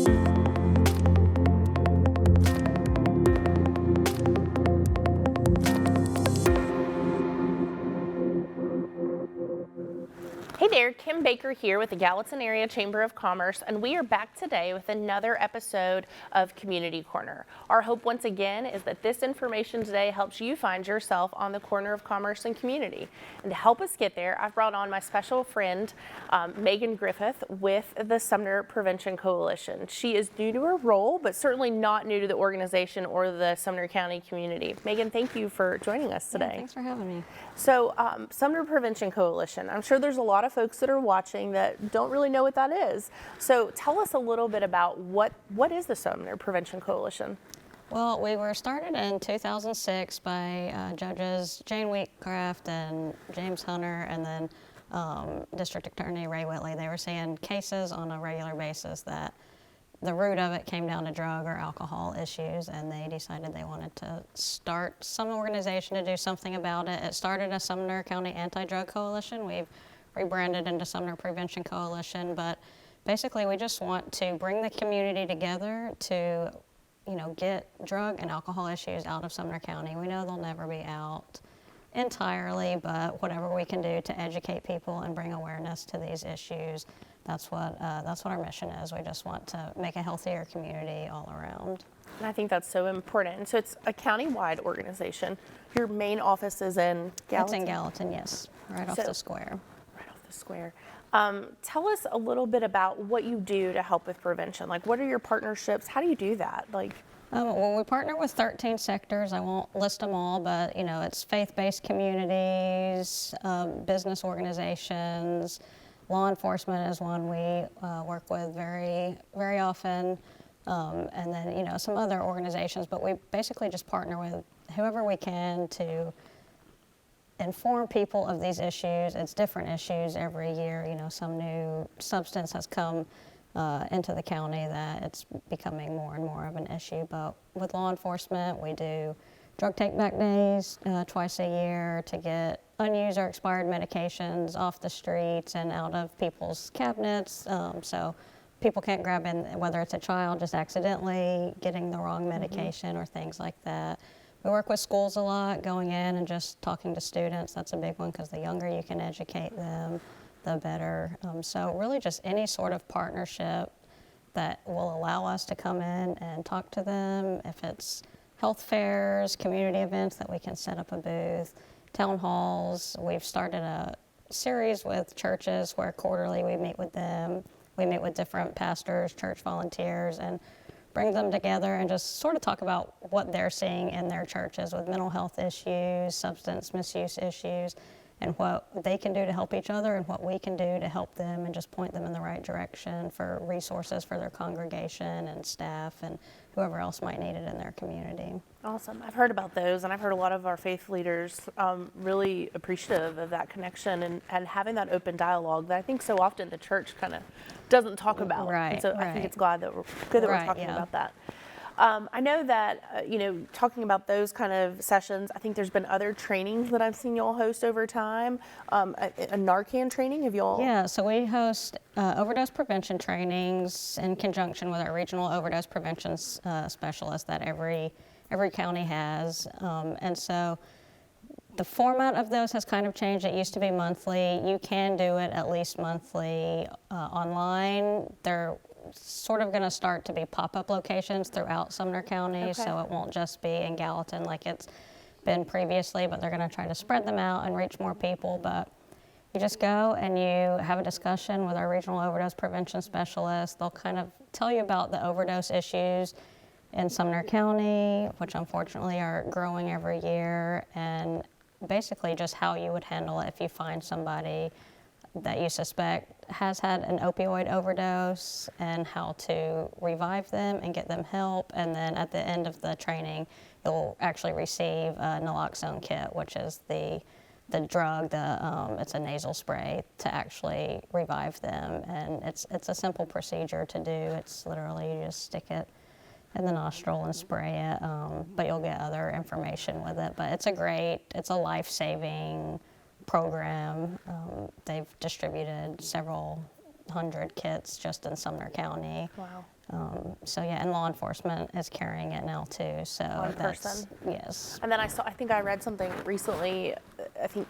Hey there, Kim Baker here with the Gallatin Area Chamber of Commerce, and we are back today with another episode of Community Corner. Our hope once again is that this information today helps you find yourself on the corner of commerce and community. And to help us get there, I've brought on my special friend, Meagan Griffith with the Sumner Prevention Coalition. She is new to her role, but certainly not new to the organization or the Sumner County community. Meagan, thank you for joining us today. Yeah, thanks for having me. So, Sumner Prevention Coalition, I'm sure there's a lot of folks that are watching that don't really know what that is. So tell us a little bit about what is the Sumner Prevention Coalition? Well, we were started in 2006 by Judges Jane Wheatcraft and James Hunter, and then District Attorney Ray Whitley. They were seeing cases on a regular basis that the root of it came down to drug or alcohol issues, and they decided they wanted to start some organization to do something about it. It started as Sumner County Anti-Drug Coalition. We've rebranded into Sumner Prevention Coalition, but basically we just want to bring the community together to, get drug and alcohol issues out of Sumner County. We know they'll never be out entirely, but whatever we can do to educate people and bring awareness to these issues, that's what our mission is. We just want to make a healthier community all around. And I think that's so important. And so it's a county-wide organization. Your main office is in Gallatin? It's in Gallatin, yes, right off the square. Right off the square. Tell us a little bit about what you do to help with prevention. Like, what are your partnerships? How do you do that? Well, we partner with 13 sectors. I won't list them all, but it's faith-based communities, business organizations, law enforcement is one we work with very, very often, and then some other organizations. But we basically just partner with whoever we can to inform people of these issues. It's different issues every year. Some new substance has come into the county that it's becoming more and more of an issue. But with law enforcement, we do drug take-back days twice a year to get unused or expired medications off the streets and out of people's cabinets, so people can't grab in, whether it's a child just accidentally getting the wrong medication or things like that. We work with schools a lot, going in and just talking to students. That's a big one because the younger you can educate them, the better. So really just any sort of partnership that will allow us to come in and talk to them. If it's health fairs, community events that we can set up a booth, town halls. We've started a series with churches where quarterly we meet with them. We meet with different pastors, church volunteers, and bring them together and just sort of talk about what they're seeing in their churches with mental health issues, substance misuse issues, and what they can do to help each other and what we can do to help them and just point them in the right direction for resources for their congregation and staff and whoever else might need it in their community. Awesome. I've heard about those, and I've heard a lot of our faith leaders really appreciative of that connection and having that open dialogue that I think so often the church kind of doesn't talk about. Right. And so I think it's good that we're talking about that. I know that, talking about those kind of sessions, I think there's been other trainings that I've seen y'all host over time. A Narcan training, have y'all? Yeah, so we host overdose prevention trainings in conjunction with our regional overdose prevention specialists that every county has. And so the format of those has kind of changed. It used to be monthly. You can do it at least monthly online. They're sort of going to start to be pop-up locations throughout Sumner County, so it won't just be in Gallatin like it's been previously, but they're going to try to spread them out and reach more people. But you just go and you have a discussion with our regional overdose prevention specialist. They'll kind of tell you about the overdose issues in Sumner County, which unfortunately are growing every year, and basically just how you would handle it if you find somebody that you suspect has had an opioid overdose and how to revive them and get them help. And then at the end of the training, you'll actually receive a naloxone kit, which is the drug, it's a nasal spray to actually revive them. And it's a simple procedure to do. It's literally you just stick it in the nostril and spray it, but you'll get other information with it. But it's a life-saving program. They've distributed several 100 kits just in Sumner County. Wow. So yeah, and law enforcement is carrying it now too. So On that's, person. yes. And then I think I read something recently, I think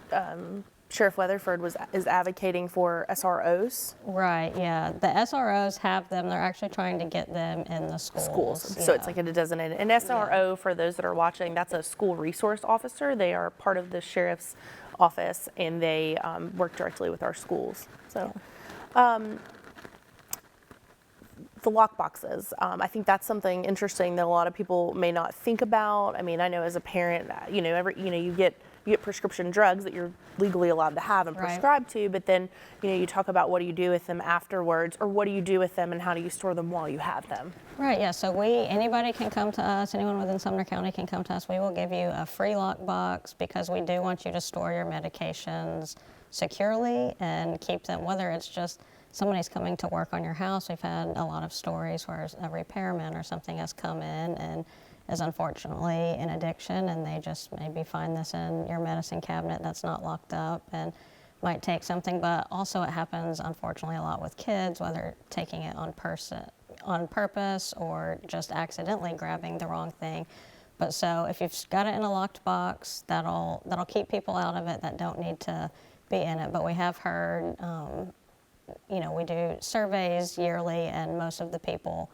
Sheriff Weatherford is advocating for SROs. Right, yeah. The SROs have them. They're actually trying to get them in the schools. So it's like a designated. An SRO, for those that are watching, that's a school resource officer. They are part of the sheriff's office, and they work directly with our schools. So. The lock boxes. I think that's something interesting that a lot of people may not think about. I mean, I know as a parent, you get prescription drugs that you're legally allowed to have and Right. prescribed to, but then, you talk about what do you do with them afterwards, or what do you do with them and how do you store them while you have them? Right, yeah, so anybody can come to us, anyone within Sumner County can come to us. We will give you a free lock box because we do want you to store your medications securely and keep them, whether it's just somebody's coming to work on your house. We've had a lot of stories where a repairman or something has come in and is unfortunately in addiction, and they just maybe find this in your medicine cabinet that's not locked up and might take something. But also it happens unfortunately a lot with kids, whether taking it on purpose or just accidentally grabbing the wrong thing. But so if you've got it in a locked box, that'll keep people out of it that don't need to be in it. But we have heard we do surveys yearly, and most of the people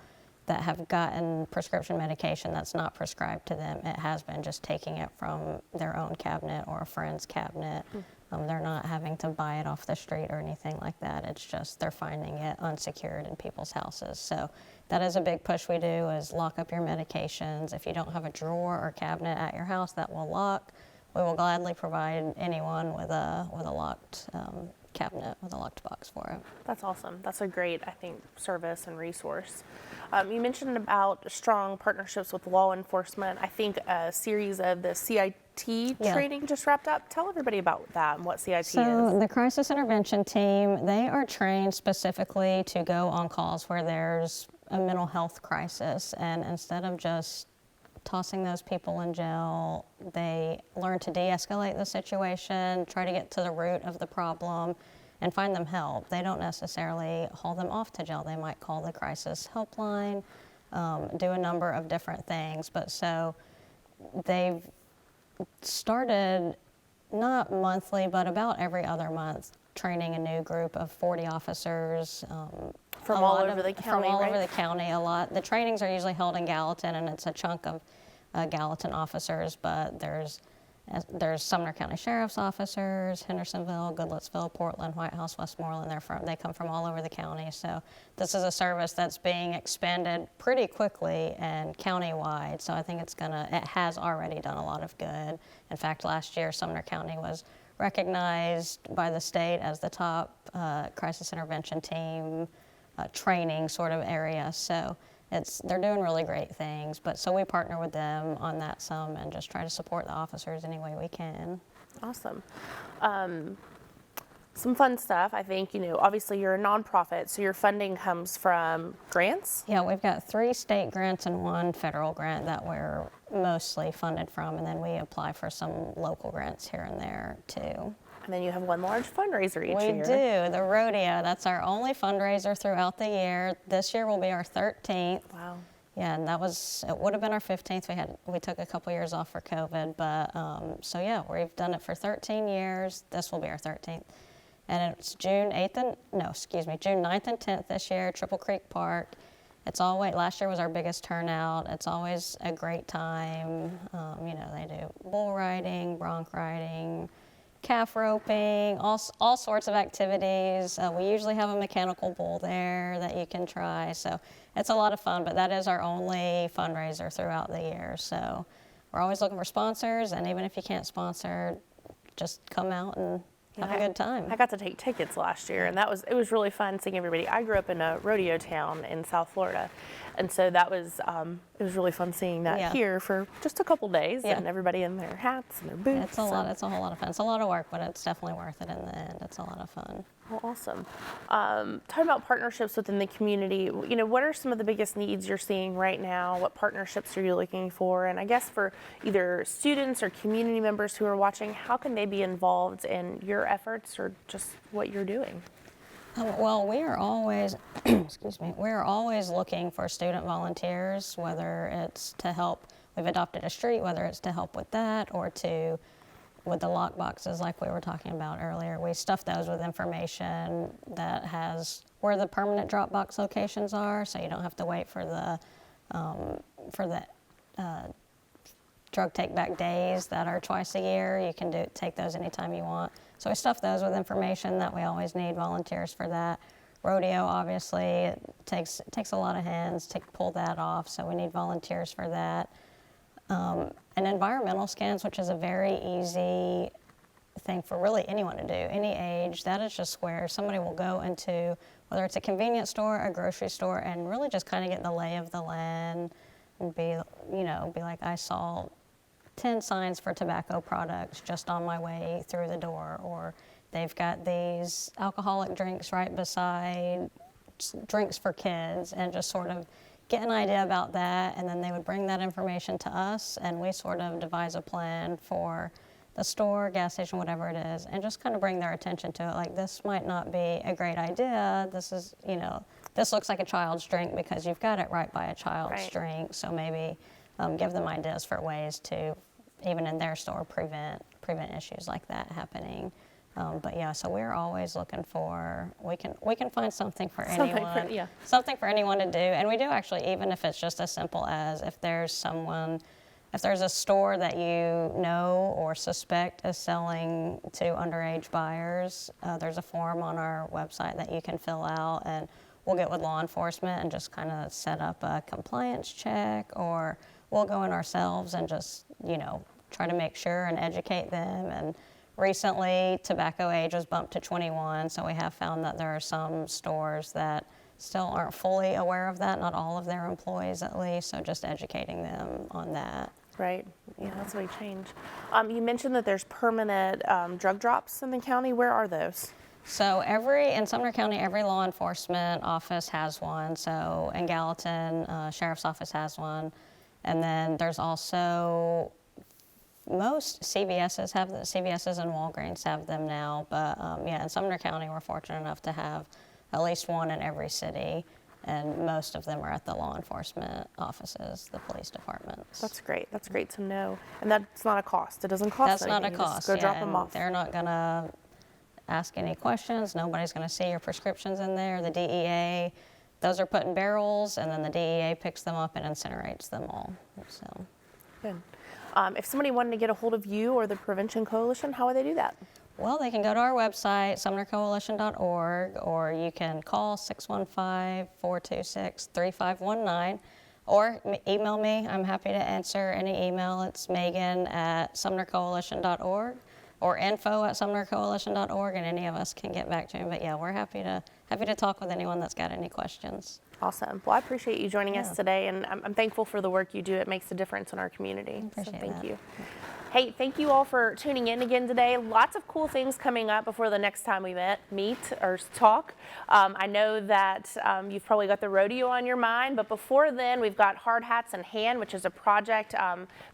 that have gotten prescription medication that's not prescribed to them, it has been just taking it from their own cabinet or a friend's cabinet. They're not having to buy it off the street or anything like that. It's just they're finding it unsecured in people's houses. So that is a big push we do, is lock up your medications. If you don't have a drawer or cabinet at your house that will lock, we will gladly provide anyone with a locked cabinet with a locked box for it. That's awesome. That's a great, I think, service and resource. You mentioned about strong partnerships with law enforcement. I think a series of the CIT training just wrapped up. Tell everybody about that and what CIT is. So the crisis intervention team, they are trained specifically to go on calls where there's a mental health crisis, and instead of just tossing those people in jail, they learn to de-escalate the situation, try to get to the root of the problem, and find them help. They don't necessarily haul them off to jail. They might call the crisis helpline, do a number of different things. But so they've started, not monthly, but about every other month, training a new group of 40 officers. From all over the county, From all right? over the county, a lot. The trainings are usually held in Gallatin, and it's a chunk of Gallatin officers, but there's Sumner County Sheriff's officers, Hendersonville, Goodlettsville, Portland, White House, Westmoreland. They come from all over the county. So this is a service that's being expanded pretty quickly and countywide. So I think it has already done a lot of good. In fact, last year Sumner County was recognized by the state as the top crisis intervention team training sort of area. So they're doing really great things, but so we partner with them on that some and just try to support the officers any way we can. Awesome. Some fun stuff. I think, obviously you're a nonprofit, so your funding comes from grants. Yeah, we've got 3 state grants and 1 federal grant that we're mostly funded from, and then we apply for some local grants here and there too. And then you have one large fundraiser each year. We do, the rodeo. That's our only fundraiser throughout the year. This year will be our 13th. Wow. Yeah, and it would have been our 15th. We took a couple years off for COVID, but so yeah, we've done it for 13 years. This will be our 13th. And it's June 9th and 10th this year, Triple Creek Park. Last year was our biggest turnout. It's always a great time. They do bull riding, bronc riding, calf roping, all sorts of activities. We usually have a mechanical bull there that you can try. So it's a lot of fun, but that is our only fundraiser throughout the year. So we're always looking for sponsors, and even if you can't sponsor, just come out and have a good time. I got to take tickets last year, and it was really fun seeing everybody. I grew up in a rodeo town in South Florida, and so it was really fun seeing that here for just a couple days, and everybody in their hats and their boots. It's a whole lot of fun. It's a lot of work, but it's definitely worth it in the end. It's a lot of fun. Well, awesome. Talking about partnerships within the community, what are some of the biggest needs you're seeing right now? What partnerships are you looking for? And I guess for either students or community members who are watching, how can they be involved in your efforts or just what you're doing? Well, we are always, excuse me, we are always looking for student volunteers, whether it's to help, we've adopted a street, whether it's to help with that or with the lock boxes like we were talking about earlier. We stuff those with information that has where the permanent drop box locations are, so you don't have to wait for the drug take back days that are twice a year. You can take those anytime you want. So we stuff those with information that we always need volunteers for that. Rodeo, obviously, it takes a lot of hands to pull that off, so we need volunteers for that. And environmental scans, which is a very easy thing for really anyone to do, any age. That is just where somebody will go into, whether it's a convenience store, a grocery store, and really just kind of get the lay of the land and be like, I saw 10 signs for tobacco products just on my way through the door, or they've got these alcoholic drinks right beside drinks for kids, and just sort of get an idea about that, and then they would bring that information to us, and we sort of devise a plan for the store, gas station, whatever it is, and just kind of bring their attention to it. Like, this might not be a great idea. This is, this looks like a child's drink because you've got it right by a child's drink. So maybe give them ideas for ways to, even in their store, prevent issues like that happening. But yeah, so we're always looking for, we can find something for anyone. Something for anyone to do. And we do actually, even if it's just as simple as if there's a store that you know or suspect is selling to underage buyers, there's a form on our website that you can fill out, and we'll get with law enforcement and just kind of set up a compliance check, or we'll go in ourselves and just, try to make sure and educate them. And recently, tobacco age was bumped to 21, so we have found that there are some stores that still aren't fully aware of that, not all of their employees at least, so just educating them on that. Right, yeah, that's a big change. You mentioned that there's permanent drug drops in the county. Where are those? So in Sumner County, every law enforcement office has one. So in Gallatin, Sheriff's Office has one. And then there's also, most CVSs and Walgreens have them now. But in Sumner County, we're fortunate enough to have at least one in every city. And most of them are at the law enforcement offices, the police departments. That's great. That's great to know. And that's not a cost. It doesn't cost anything. That's not a cost. Just go drop them off. They're not going to ask any questions. Nobody's going to see your prescriptions in there. The DEA, those are put in barrels, and then the DEA picks them up and incinerates them all. So. Good. If somebody wanted to get a hold of you or the Prevention Coalition, how would they do that? Well, they can go to our website, sumnercoalition.org, or you can call 615-426-3519, or email me. I'm happy to answer any email. It's Meagan@sumnercoalition.org or info@sumnercoalition.org, and any of us can get back to him. But yeah, we're happy to talk with anyone that's got any questions. Awesome. Well, I appreciate you joining us today, and I'm thankful for the work you do. It makes a difference in our community. Appreciate so thank that. you. Hey, thank you all for tuning in again today. Lots of cool things coming up before the next time we meet or talk. I know that you've probably got the rodeo on your mind, but before then, we've got Hard Hats in Hand, which is a project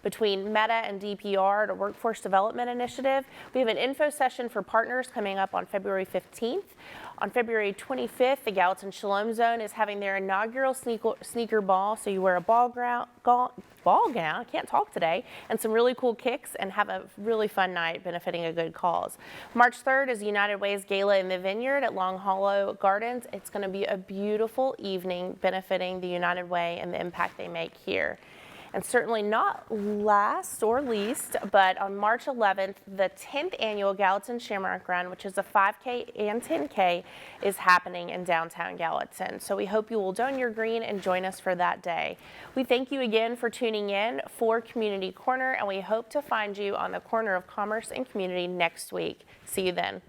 between Meta and DPR, the Workforce Development Initiative. We have an info session for partners coming up on February 15th. On February 25th, the Gallatin Shalom Zone is having their inaugural sneaker ball, so you wear a ball gown, I can't talk today, and some really cool kicks, and have a really fun night benefiting a good cause. March 3rd is United Way's Gala in the Vineyard at Long Hollow Gardens. It's going to be a beautiful evening benefiting the United Way and the impact they make here. And certainly not last or least, but on March 11th, the 10th annual Gallatin Shamrock Run, which is a 5K and 10K, is happening in downtown Gallatin. So we hope you will don your green and join us for that day. We thank you again for tuning in for Community Corner, and we hope to find you on the corner of Commerce and Community next week. See you then.